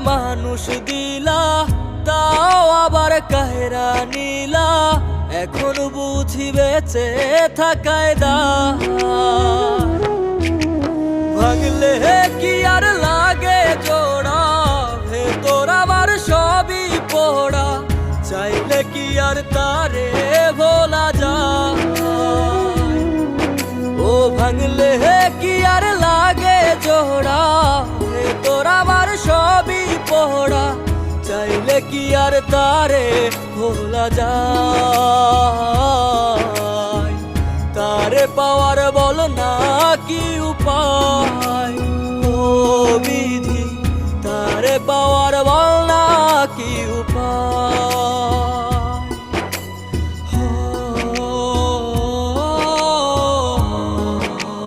মানুষ দিলা, তাও আবার কাহেরা নিলা। এখন বুঝি বেঁচে থাকায় দা, ভাঙলে কি আর লাগে জোড়া, ভেতর আমার সবই পোড়া। চাইলে কি আর তারে ভোলা যায়? ও ভাঙলে কি আর লাগে জোড়া, ভেতর আমার সবই পোড়া। চাইলে কি আর তারে ভোলা যায়? তারে পাওয়ার বল না কি উপায়? ও বিধি, তারে পাওয়ার বল